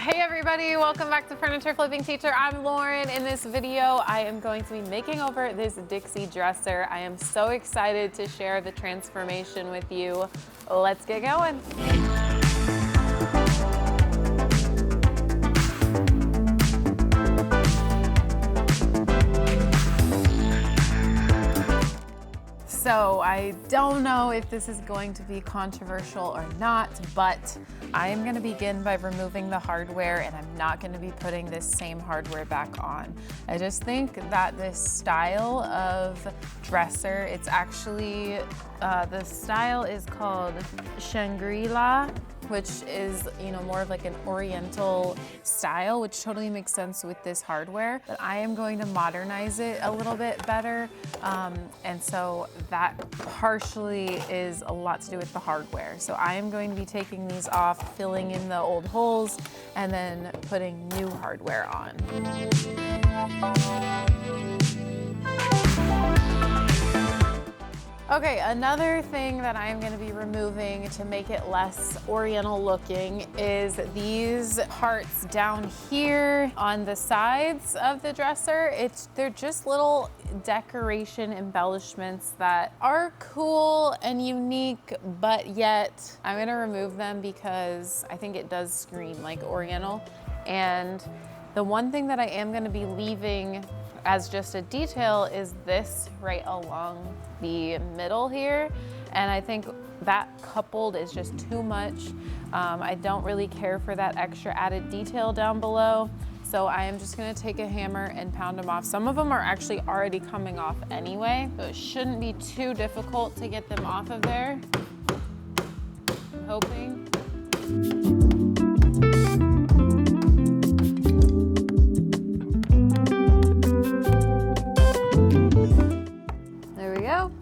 Hey everybody, welcome back to Furniture Flipping Teacher. I'm Lauren. In this video, I am going to be making over this Dixie dresser. I am so excited to share the transformation with you. Let's get going. So I don't know if this is going to be controversial or not, but I am going to begin by removing the hardware, and I'm not going to be putting this same hardware back on. I just think that this style of dresser, it's actually, the style is called Shangri-La, which is, more of like an oriental style, which totally makes sense with this hardware. But I am going to modernize it a little bit better. And so that partially is a lot to do with the hardware. So I am going to be taking these off, filling in the old holes, and then putting new hardware on. Okay, another thing that I'm going to be removing to make it less oriental looking is these parts down here on the sides of the dresser. They're just little decoration embellishments that are cool and unique, but yet I'm going to remove them because I think it does scream like oriental. And the one thing that I am going to be leaving as just a detail is this right along the middle here. And I think that coupled is just too much. I don't really care for that extra added detail down below. So I am just gonna take a hammer and pound them off. Some of them are actually already coming off anyway, so it shouldn't be too difficult to get them off of there. I'm hoping.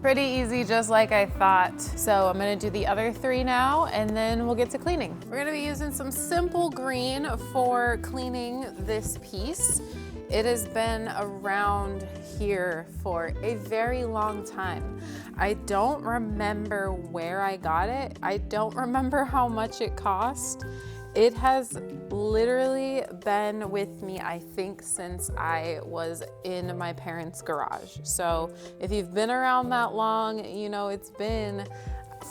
Pretty easy, just like I thought. So I'm gonna do the other three now, and then we'll get to cleaning. We're gonna be using some simple green for cleaning this piece. It has been around here for a very long time. I don't remember where I got it. I don't remember how much it cost. It has literally been with me, I think, since I was in my parents' garage. So if you've been around that long, it's been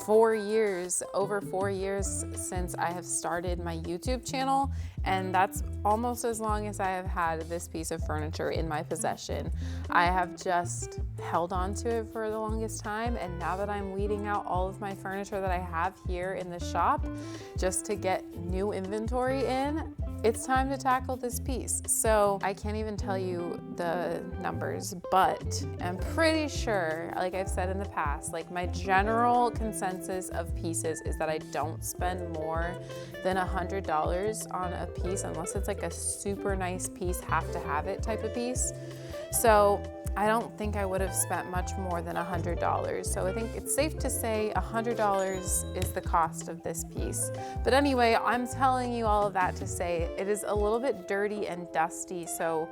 4 years, over 4 years since I have started my YouTube channel, and that's almost as long as I have had this piece of furniture in my possession. I have just held on to it for the longest time, and now that I'm weeding out all of my furniture that I have here in the shop just to get new inventory in, it's time to tackle this piece. So I can't even tell you the numbers, but I'm pretty sure, like I've said in the past, like my general consensus of pieces is that I don't spend more than $100 on a piece unless it's like a super nice piece, have to have it type of piece. So I don't think I would have spent much more than $100. So I think it's safe to say $100 is the cost of this piece. But anyway, I'm telling you all of that to say it is a little bit dirty and dusty. So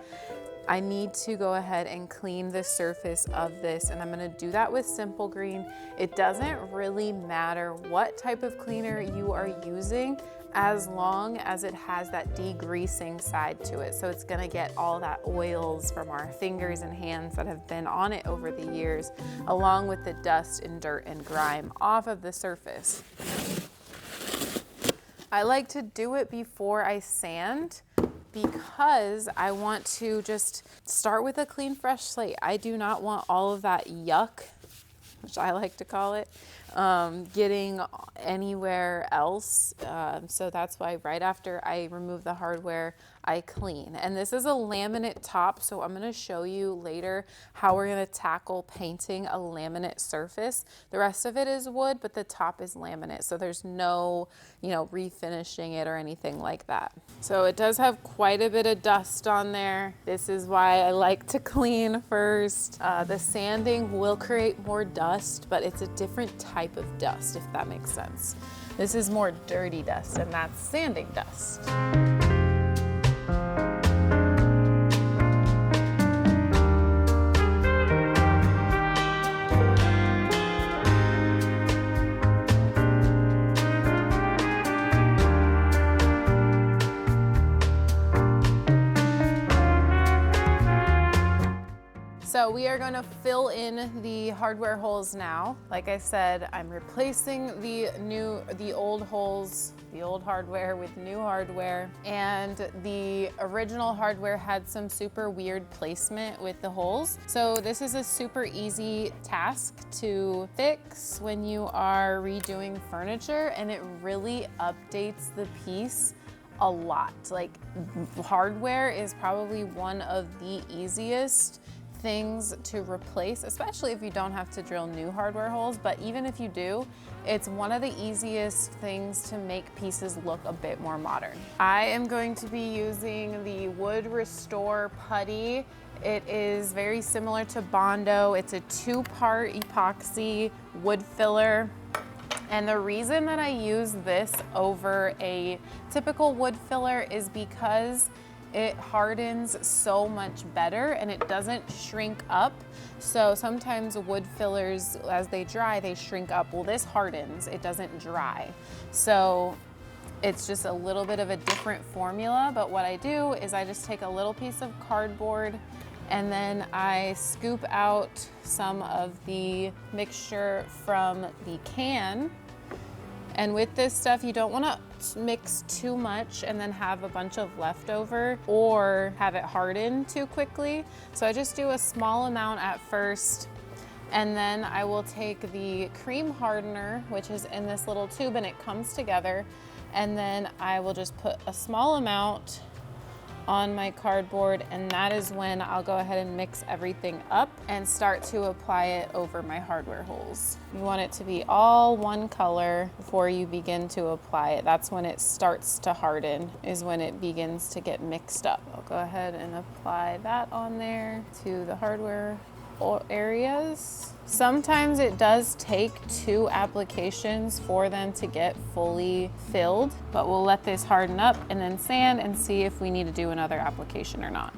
I need to go ahead and clean the surface of this, and I'm gonna do that with Simple Green. It doesn't really matter what type of cleaner you are using, as long as it has that degreasing side to it. So it's gonna get all that oils from our fingers and hands that have been on it over the years, along with the dust and dirt and grime off of the surface. I like to do it before I sand because I want to just start with a clean, fresh slate. I do not want all of that yuck, which I like to call it, getting anywhere else. So that's why right after I remove the hardware, I clean. And this is a laminate top, so I'm gonna show you later how we're gonna tackle painting a laminate surface. The rest of it is wood, but the top is laminate, so there's no, refinishing it or anything like that. So it does have quite a bit of dust on there. This is why I like to clean first. The sanding will create more dust, but it's a different type of dust, if that makes sense. This is more dirty dust, and that's sanding dust. So we are going to fill in the hardware holes now. Like I said, I'm replacing the old holes, the old hardware with new hardware. And the original hardware had some super weird placement with the holes. So this is a super easy task to fix when you are redoing furniture, and it really updates the piece a lot. Like, hardware is probably one of the easiest things to replace, especially if you don't have to drill new hardware holes, but even if you do, it's one of the easiest things to make pieces look a bit more modern. I am going to be using the Wood Restore Putty. It is very similar to Bondo. It's a 2-part epoxy wood filler. And the reason that I use this over a typical wood filler is because it hardens so much better and it doesn't shrink up. So sometimes wood fillers, as they dry, they shrink up. Well, this hardens, it doesn't dry. So it's just a little bit of a different formula, but what I do is I just take a little piece of cardboard and then I scoop out some of the mixture from the can. And with this stuff, you don't want to mix too much and then have a bunch of leftover or have it harden too quickly. So I just do a small amount at first, and then I will take the cream hardener, which is in this little tube, and it comes together, and then I will just put a small amount on my cardboard, and that is when I'll go ahead and mix everything up and start to apply it over my hardware holes. You want it to be all one color before you begin to apply it. That's when it starts to harden, is when it begins to get mixed up. I'll go ahead and apply that on there to the hardware areas. Sometimes it does take 2 applications for them to get fully filled, but we'll let this harden up and then sand and see if we need to do another application or not.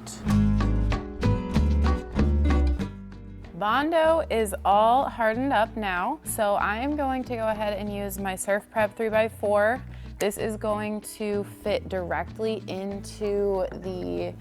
Bondo is all hardened up now, so I am going to go ahead and use my Surf Prep 3x4. This is going to fit directly into the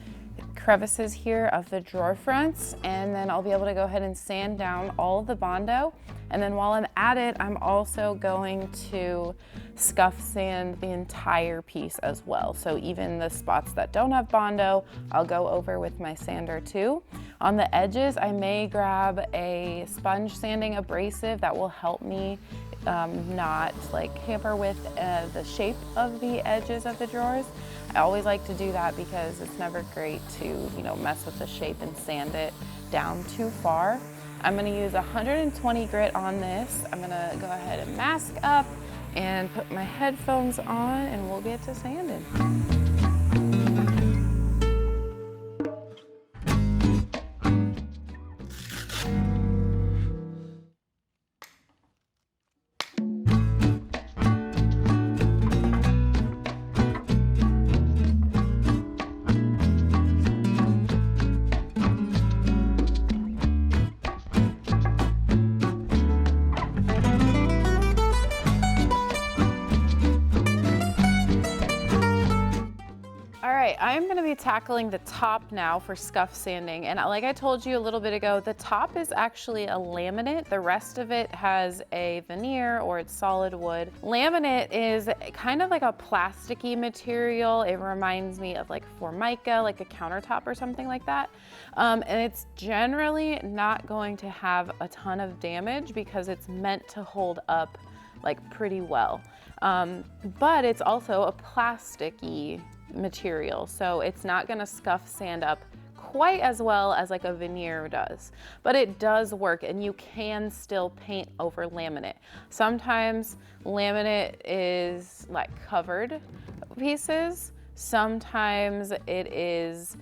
crevices here of the drawer fronts, and then I'll be able to go ahead and sand down all of the Bondo. And then while I'm at it, I'm also going to scuff sand the entire piece as well. So even the spots that don't have Bondo, I'll go over with my sander too. On the edges, I may grab a sponge sanding abrasive that will help me not like hamper with the shape of the edges of the drawers. I always like to do that because it's never great to, you know, mess with the shape and sand it down too far. I'm going to use 120 grit on this. I'm going to go ahead and mask up and put my headphones on, and we'll get to sanding. I'm going to be tackling the top now for scuff sanding, and like I told you a little bit ago, the top is actually a laminate. The rest of it has a veneer or it's solid wood. Laminate is kind of like a plasticky material. It reminds me of like Formica, like a countertop or something like that. And it's generally not going to have a ton of damage because it's meant to hold up like pretty well. But it's also a plasticky material, so it's not going to scuff sand up quite as well as like a veneer does, but it does work, and you can still paint over laminate. Sometimes laminate is like covered pieces, sometimes it is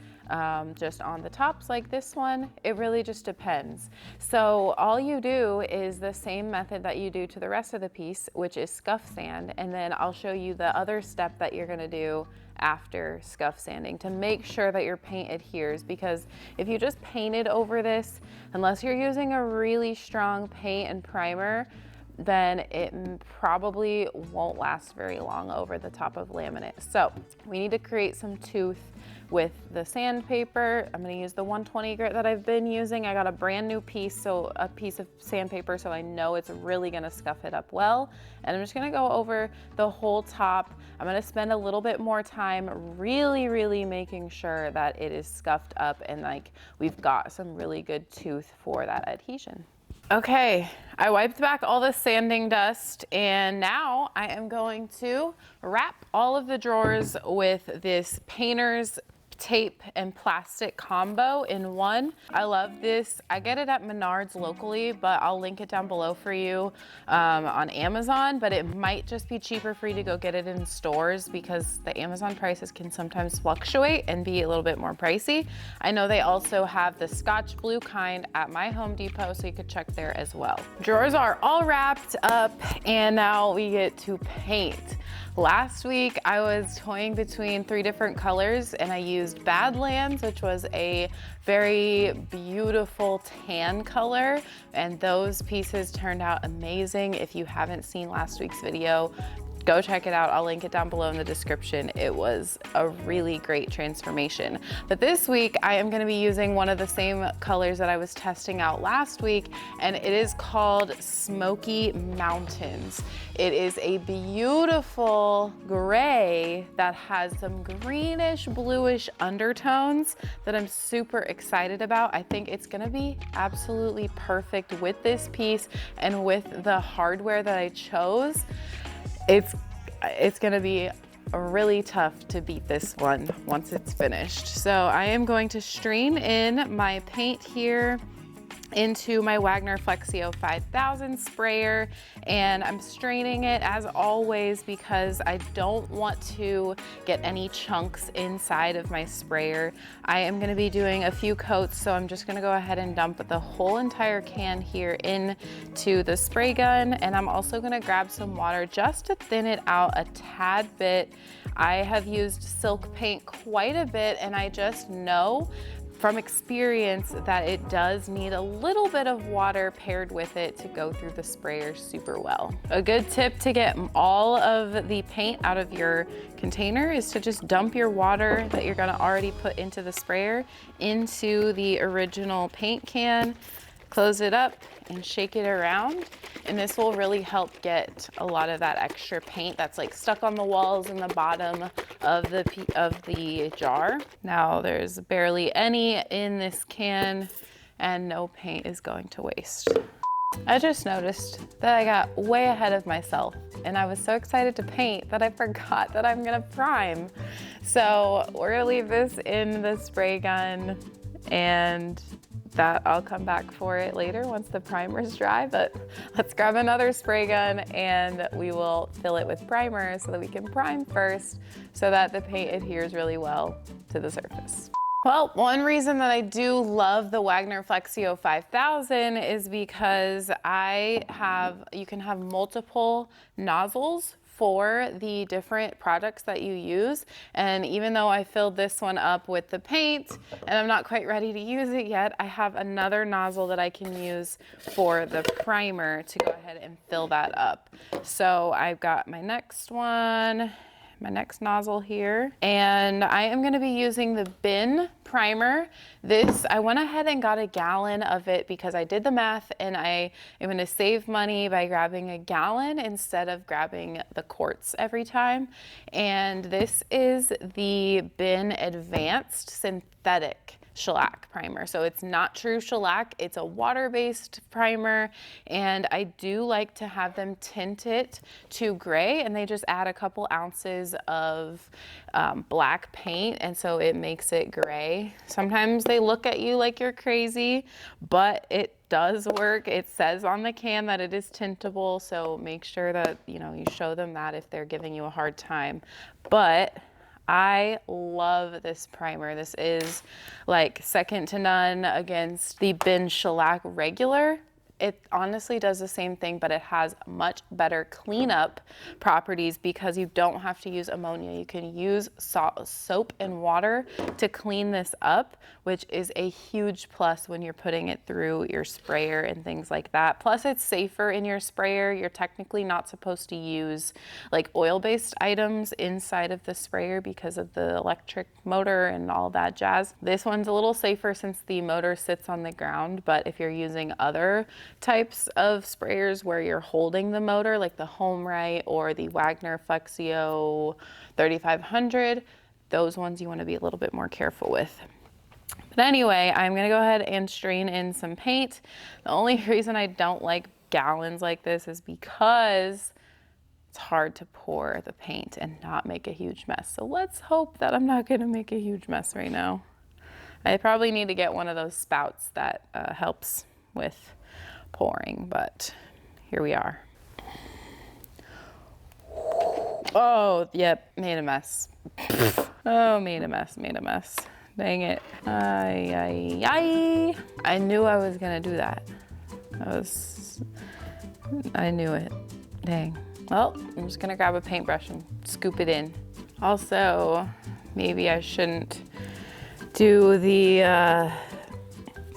just on the tops like this one. It really just depends. So all you do is the same method that you do to the rest of the piece, which is scuff sand, and then I'll show you the other step that you're going to do after scuff sanding to make sure that your paint adheres, because if you just painted over this, unless you're using a really strong paint and primer, then it probably won't last very long over the top of laminate. So we need to create some tooth with the sandpaper. I'm gonna use the 120 grit that I've been using. I got a brand new piece, so a piece of sandpaper, so I know it's really gonna scuff it up well. And I'm just gonna go over the whole top. I'm gonna spend a little bit more time really making sure that it is scuffed up and like we've got some really good tooth for that adhesion. Okay, I wiped back all the sanding dust and now I am going to wrap all of the drawers with this painter's tape and plastic combo in one. I love this. I get it at Menards locally, but I'll link it down below for you on Amazon, but it might just be cheaper for you to go get it in stores because the Amazon prices can sometimes fluctuate and be a little bit more pricey. I know they also have the Scotch blue kind at my Home Depot, so you could check there as well. Drawers are all wrapped up and now we get to paint. Last week, I was toying between 3 different colors and I used Badlands, which was a very beautiful tan color, and those pieces turned out amazing. If you haven't seen last week's video, go check it out. I'll link it down below in the description. It was a really great transformation. But this week, I am gonna be using one of the same colors that I was testing out last week, and it is called Smoky Mountains. It is a beautiful gray that has some greenish, bluish undertones that I'm super excited about. I think it's gonna be absolutely perfect with this piece and with the hardware that I chose. It's gonna be really tough to beat this one once it's finished. So I am going to strain in my paint here into my Wagner Flexio 5000 sprayer, and I'm straining it as always because I don't want to get any chunks inside of my sprayer. I am going to be doing a few coats, so I'm just going to go ahead and dump the whole entire can here into the spray gun, and I'm also going to grab some water just to thin it out a tad bit. I have used silk paint quite a bit, and I just know from experience that it does need a little bit of water paired with it to go through the sprayer super well. A good tip to get all of the paint out of your container is to just dump your water that you're gonna already put into the sprayer into the original paint can, close it up and shake it around. And this will really help get a lot of that extra paint that's like stuck on the walls and the bottom of the jar. Now there's barely any in this can and no paint is going to waste. I just noticed that I got way ahead of myself and I was so excited to paint that I forgot that I'm gonna prime. So we're gonna leave this in the spray gun and that I'll come back for it later once the primer's dry, but let's grab another spray gun and we will fill it with primer so that we can prime first so that the paint adheres really well to the surface. Well, one reason that I do love the Wagner Flexio 5000 is because you can have multiple nozzles for the different products that you use. And even though I filled this one up with the paint and I'm not quite ready to use it yet, I have another nozzle that I can use for the primer to go ahead and fill that up. So I've got my next one, my next nozzle here, and I am gonna be using the bin primer. This, I went ahead and got a gallon of it because I did the math and I am gonna save money by grabbing a gallon instead of grabbing the quarts every time. And this is the Bin Advanced Synthetic Shellac primer. So it's not true shellac, it's a water-based primer, and I do like to have them tint it to gray, and they just add a couple ounces of black paint, and so it makes it gray. Sometimes they look at you like you're crazy, but it does work. It says on the can that it is tintable, so make sure that you show them that if they're giving you a hard time. But I love this primer. This is like second to none against the Bin Shellac Regular. It honestly does the same thing, but it has much better cleanup properties because you don't have to use ammonia. You can use soap and water to clean this up, which is a huge plus when you're putting it through your sprayer and things like that. Plus it's safer in your sprayer. You're technically not supposed to use like oil-based items inside of the sprayer because of the electric motor and all that jazz. This one's a little safer since the motor sits on the ground, but if you're using other types of sprayers where you're holding the motor, like the HomeRite or the Wagner Flexio 3500, those ones you want to be a little bit more careful with. But anyway, I'm gonna go ahead and strain in some paint. The only reason I don't like gallons like this is because it's hard to pour the paint and not make a huge mess. So let's hope that I'm not gonna make a huge mess right now. I probably need to get one of those spouts that helps with pouring, but here we are. Oh, yep, made a mess. Oh, made a mess. Dang it. I knew I was gonna do that. I knew it. Dang. Well, I'm just gonna grab a paintbrush and scoop it in. Also, maybe I shouldn't do the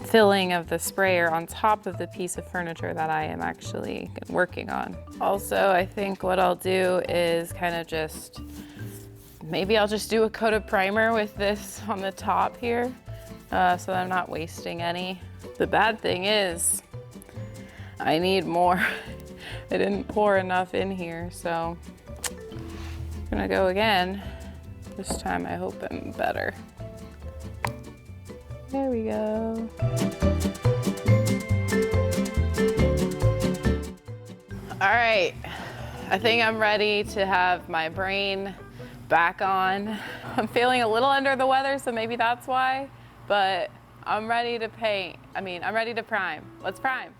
filling of the sprayer on top of the piece of furniture that I am actually working on. Also, I think what I'll do is kind of just, maybe I'll just do a coat of primer with this on the top here so that I'm not wasting any. The bad thing is I need more. I didn't pour enough in here, so I'm gonna go again. This time I hope I'm better. There we go. All right, I think I'm ready to have my brain back on. I'm feeling a little under the weather, so maybe that's why, but I'm ready to paint. I'm ready to prime. Let's prime.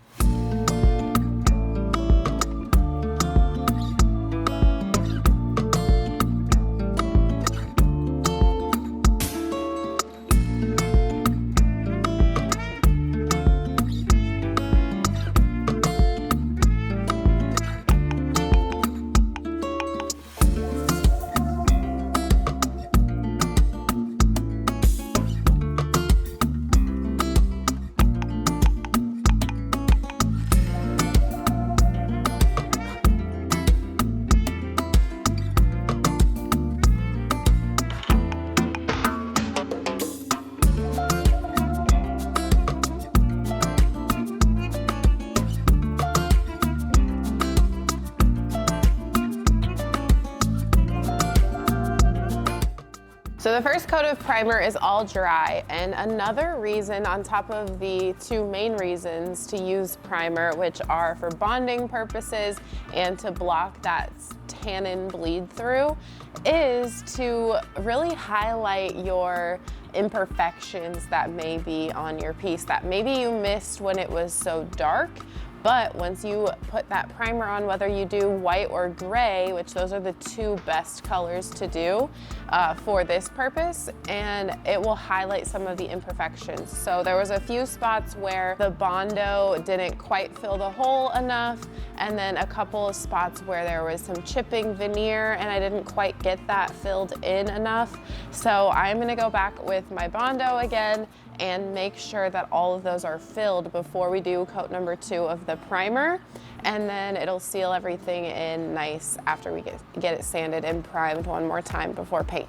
So the first coat of primer is all dry, and another reason on top of the two main reasons to use primer, which are for bonding purposes and to block that tannin bleed through, is to really highlight your imperfections that may be on your piece that maybe you missed when it was so dark. But once you put that primer on, whether you do white or gray, which those are the two best colors to do for this purpose, and it will highlight some of the imperfections. So there was a few spots where the Bondo didn't quite fill the hole enough, and then a couple of spots where there was some chipping veneer and I didn't quite get that filled in enough. So I'm gonna go back with my Bondo again and make sure that all of those are filled before we do coat number 2 of the primer, and then it'll seal everything in nice after we get it sanded and primed one more time before paint.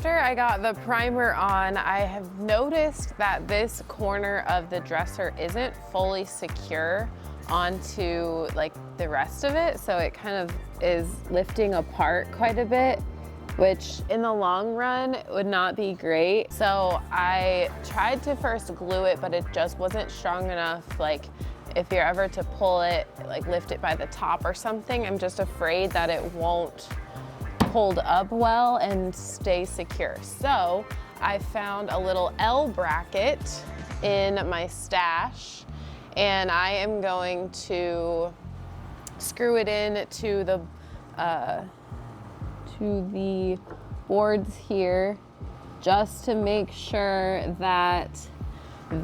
After I got the primer on, I have noticed that this corner of the dresser isn't fully secure onto like the rest of it. So it kind of is lifting apart quite a bit, which in the long run would not be great. So I tried to first glue it, but it just wasn't strong enough. Like if you're ever to pull it, like lift it by the top or something, I'm just afraid that it won't hold up well and stay secure. So I found a little L bracket in my stash, and I am going to screw it in to the boards here, just to make sure that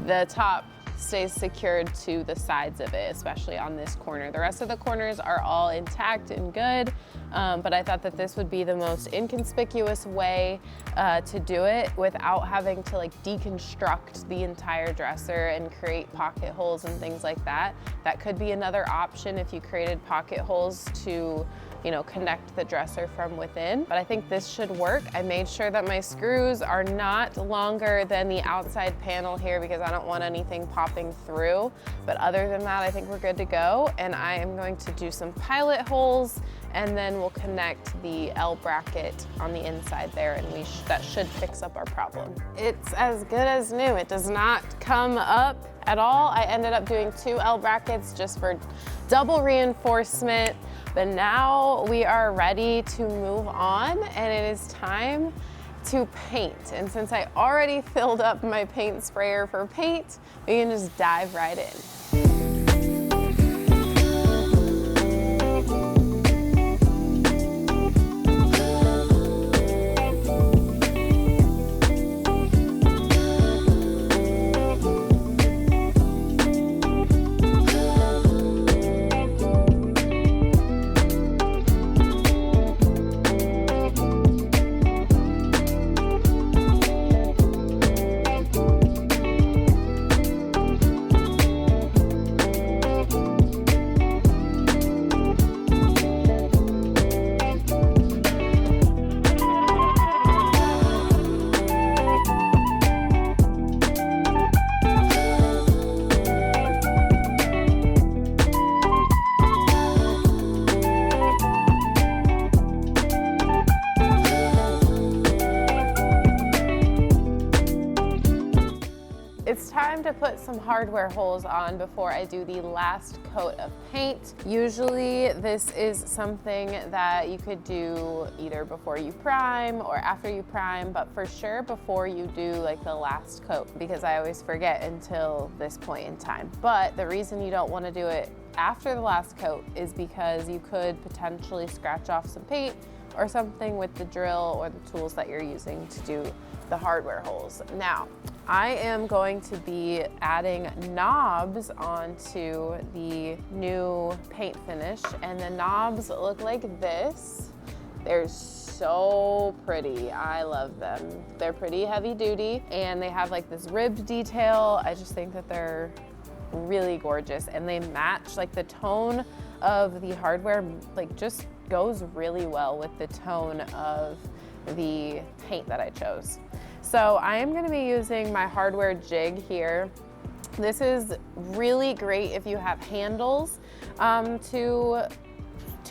the top stays secured to the sides of it, especially on this corner. The rest of the corners are all intact and good, but I thought that this would be the most inconspicuous way to do it without having to like deconstruct the entire dresser and create pocket holes and things like that. That could be another option if you created pocket holes to, you know, connect the dresser from within. But I think this should work. I made sure that my screws are not longer than the outside panel here because I don't want anything popping through. But other than that, I think we're good to go. And I am going to do some pilot holes, and then we'll connect the L bracket on the inside there, and that should fix up our problem. It's as good as new. It does not come up at all. I ended up doing 2 L brackets just for double reinforcement. But now we are ready to move on, and it is time to paint. And since I already filled up my paint sprayer for paint, we can just dive right in. It's time to put some hardware holes on before I do the last coat of paint. Usually this is something that you could do either before you prime or after you prime, but for sure before you do like the last coat, because I always forget until this point in time. But the reason you don't want to do it after the last coat is because you could potentially scratch off some paint or something with the drill or the tools that you're using to do the hardware holes. Now, I am going to be adding knobs onto the new paint finish, and the knobs look like this. They're so pretty. I love them. They're pretty heavy duty, and they have like this ribbed detail. I just think that they're really gorgeous, and they match like the tone of the hardware, like just goes really well with the tone of the paint that I chose. So I am going to be using my hardware jig here. This is really great if you have handles to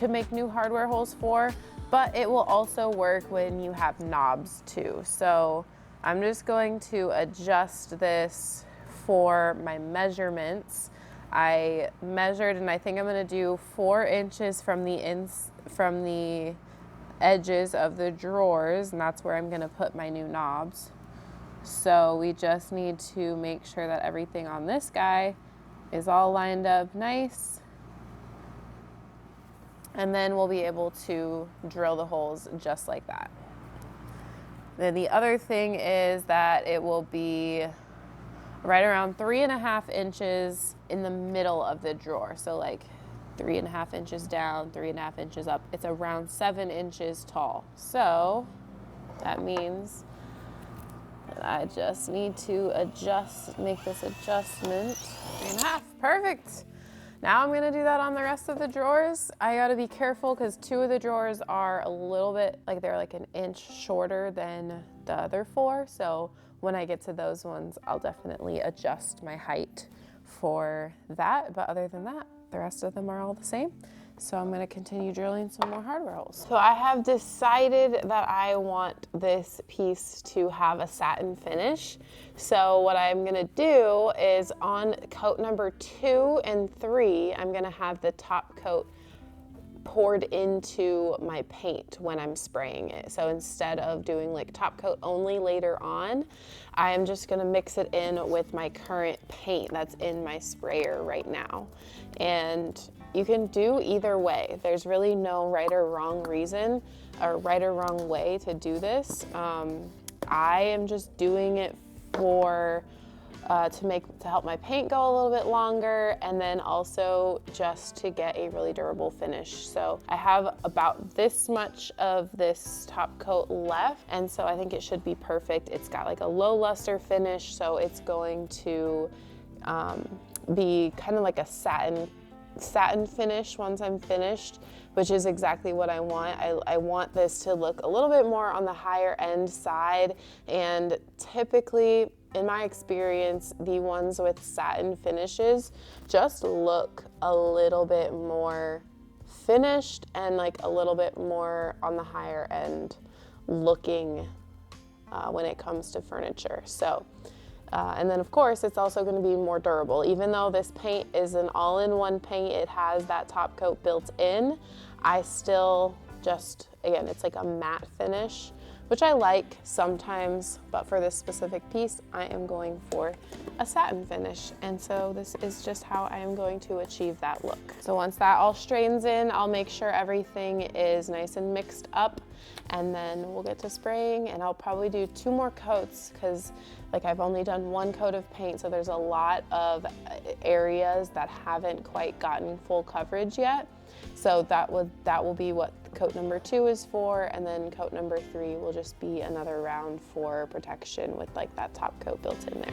make new hardware holes for, but it will also work when you have knobs too. So I'm just going to adjust this for my measurements. I measured, and I think I'm going to do 4 inches from the edges of the drawers, and that's where I'm going to put my new knobs. So we just need to make sure that everything on this guy is all lined up nice, and then we'll be able to drill the holes just like that. Then the other thing is that it will be right around 3.5 inches in the middle of the drawer. So like 3.5 inches down, 3.5 inches up. It's around 7 inches tall. So that means that I just need to make this adjustment. 3.5, perfect. Now I'm gonna do that on the rest of the drawers. I gotta be careful because 2 of the drawers are a little bit, like they're like an inch shorter than the other 4. So when I get to those ones, I'll definitely adjust my height for that. But other than that, the rest of them are all the same. So I'm gonna continue drilling some more hardware holes. So I have decided that I want this piece to have a satin finish. So what I'm gonna do is on coat number 2 and 3, I'm gonna have the top coat poured into my paint when I'm spraying it. So instead of doing like top coat only later on, I am just gonna mix it in with my current paint that's in my sprayer right now. And you can do either way. There's really no right or wrong reason or right or wrong way to do this. I am just doing it for to help my paint go a little bit longer, and then also just to get a really durable finish. So I have about this much of this top coat left, and so I think it should be perfect. It's got like a low luster finish, so it's going to be kind of like a satin finish once I'm finished, which is exactly what I want. I want this to look a little bit more on the higher end side, and typically in my experience, the ones with satin finishes just look a little bit more finished and like a little bit more on the higher end looking when it comes to furniture. So and then of course it's also going to be more durable. Even though this paint is an all-in-one paint, it has that top coat built in, I still just, again, it's like a matte finish, which I like sometimes, but for this specific piece, I am going for a satin finish. And so this is just how I am going to achieve that look. So once that all straightens in, I'll make sure everything is nice and mixed up, and then we'll get to spraying, and I'll probably do 2 more coats because like I've only done 1 coat of paint, so there's a lot of areas that haven't quite gotten full coverage yet. So that will be what coat number 2 is for, and then coat number 3 will just be another round for protection with like that top coat built in there.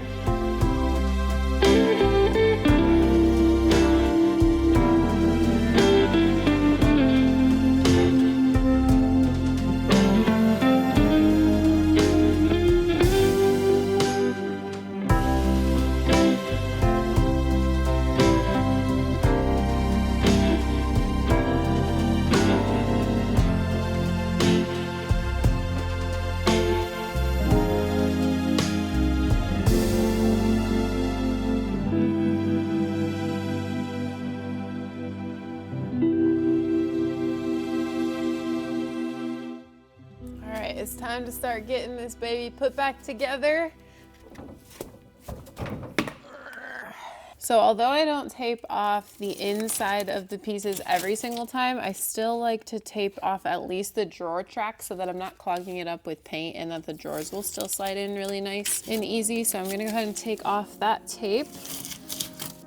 It's time to start getting this baby put back together. So although I don't tape off the inside of the pieces every single time, I still like to tape off at least the drawer track so that I'm not clogging it up with paint and that the drawers will still slide in really nice and easy. So I'm gonna go ahead and take off that tape.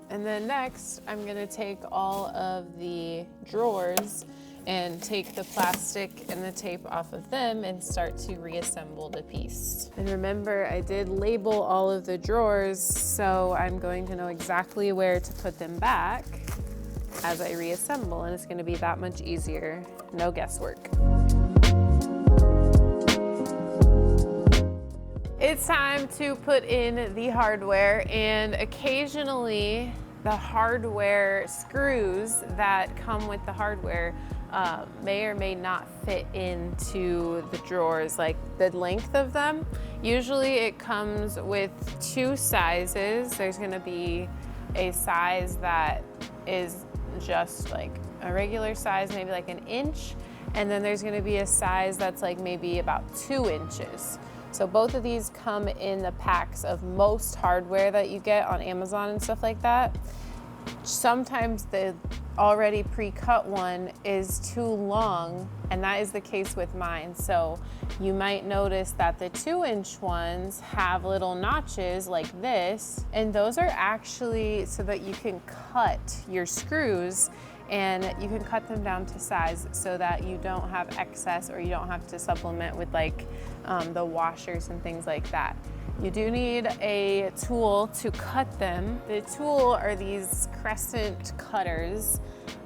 And then next, I'm gonna take all of the drawers and take the plastic and the tape off of them and start to reassemble the piece. And remember, I did label all of the drawers, so I'm going to know exactly where to put them back as I reassemble, and it's gonna be that much easier. No guesswork. It's time to put in the hardware, and occasionally the hardware screws that come with the hardware may or may not fit into the drawers, like the length of them. Usually it comes with 2 sizes. There's gonna be a size that is just like a regular size, maybe like 1 inch, and then there's gonna be a size that's like maybe about 2 inches. So both of these come in the packs of most hardware that you get on Amazon and stuff like that. Sometimes the already pre-cut one is too long, and that is the case with mine. So you might notice that the 2-inch ones have little notches like this, and those are actually so that you can cut your screws, and you can cut them down to size so that you don't have excess, or you don't have to supplement with like the washers and things like that. You do need a tool to cut them. The tool are these crescent cutters.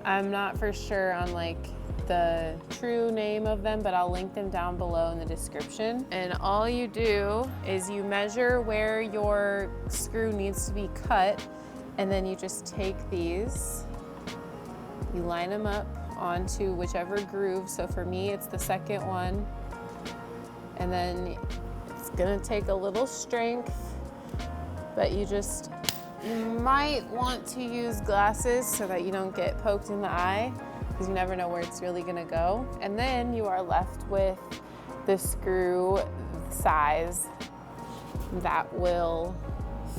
I'm not for sure on like the true name of them, but I'll link them down below in the description. And all you do is you measure where your screw needs to be cut, and then you just take these, you line them up onto whichever groove. So for me, it's the second one. And then it's gonna take a little strength, but you might want to use glasses so that you don't get poked in the eye, because you never know where it's really gonna go. And then you are left with the screw size that will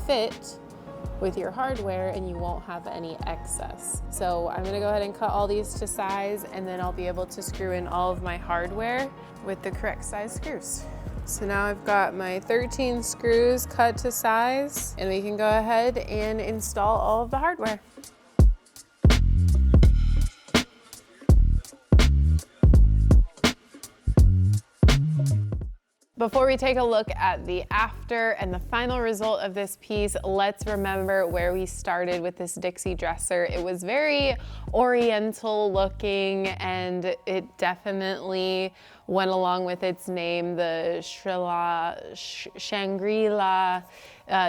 fit with your hardware, and you won't have any excess. So I'm gonna go ahead and cut all these to size, and then I'll be able to screw in all of my hardware with the correct size screws. So now I've got my 13 screws cut to size, and we can go ahead and install all of the hardware. Before we take a look at the after and the final result of this piece, let's remember where we started with this Dixie dresser. It was very oriental looking, and it definitely went along with its name, the Shangri-La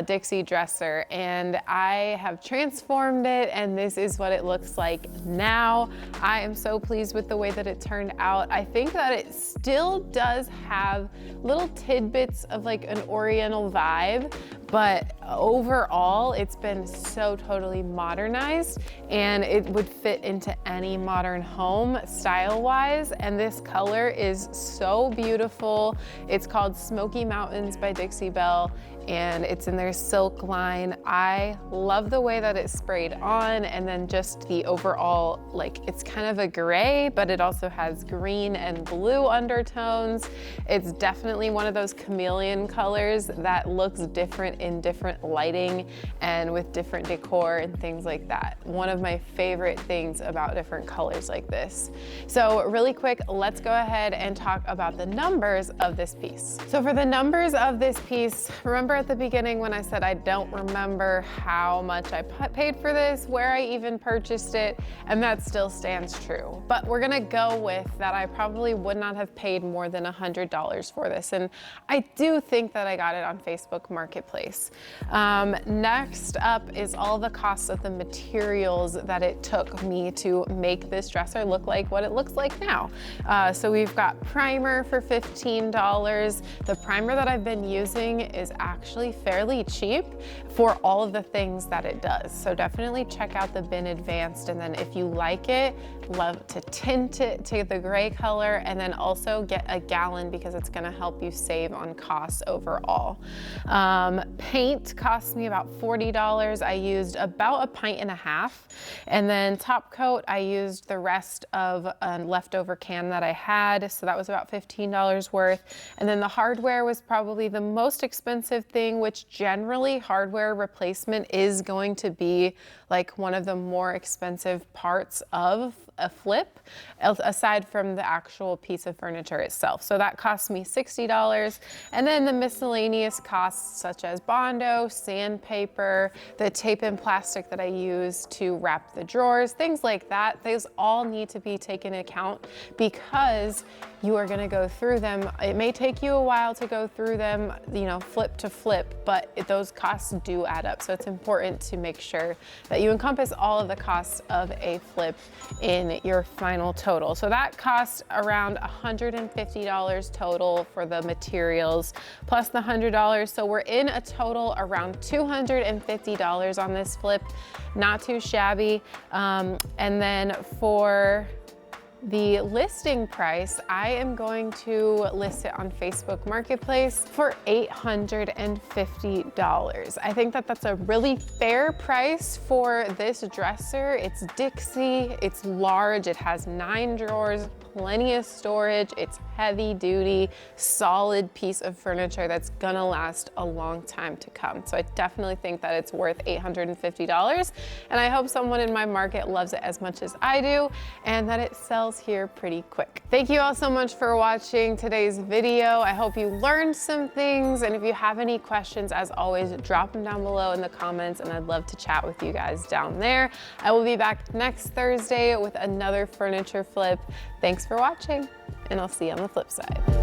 Dixie dresser, and I have transformed it, and this is what it looks like now. I am so pleased with the way that it turned out. I think that it still does have little tidbits of like an oriental vibe, but overall it's been so totally modernized, and it would fit into any modern home style-wise, and this color is so beautiful. It's called Smoky Mountains by Dixie Belle, and it's in their silk line. I love the way that it's sprayed on, and then just the overall, like, it's kind of a gray, but it also has green and blue undertones. It's definitely one of those chameleon colors that looks different in different lighting and with different decor and things like that. One of my favorite things about different colors like this. So really quick, let's go ahead and talk about the numbers of this piece. So for the numbers of this piece, remember at the beginning when I said I don't remember how much I paid for this, where I even purchased it, and that still stands true. But we're gonna go with that I probably would not have paid more than $100 for this, and I do think that I got it on Facebook Marketplace. Next up is all the costs of the materials that it took me to make this dresser look like what it looks like now. So we've got primer for $15. The primer that I've been using is actually fairly cheap for all of the things that it does. So definitely check out the Bin Advanced, and then if you like it, love to tint it to the gray color, and then also get a gallon because it's gonna help you save on costs overall. Paint cost me about $40. I used about a pint and a half, and then top coat, I used the rest of a leftover can that I had, so that was about $15 worth. And then the hardware was probably the most expensive thing, which generally hardware replacement is going to be like one of the more expensive parts of a flip, aside from the actual piece of furniture itself. So that cost me $60. And then the miscellaneous costs such as Bondo, sandpaper, the tape and plastic that I use to wrap the drawers, things like that, those all need to be taken into account because you are gonna go through them. It may take you a while to go through them, you know, flip to flip, but those costs do add up. So it's important to make sure that you encompass all of the costs of a flip in your final total. So that costs around $150 total for the materials plus the $100. So we're in a total around $250 on this flip. Not too shabby. And then for the listing price, I am going to list it on Facebook Marketplace for $850. I think that that's a really fair price for this dresser. It's Dixie, it's large, it has 9 drawers, plenty of storage. It's heavy duty, solid piece of furniture that's gonna last a long time to come. So I definitely think that it's worth $850. And I hope someone in my market loves it as much as I do and that it sells here pretty quick. Thank you all so much for watching today's video. I hope you learned some things. And if you have any questions, as always, drop them down below in the comments and I'd love to chat with you guys down there. I will be back next Thursday with another furniture flip. Thanks for watching and I'll see you on the flip side.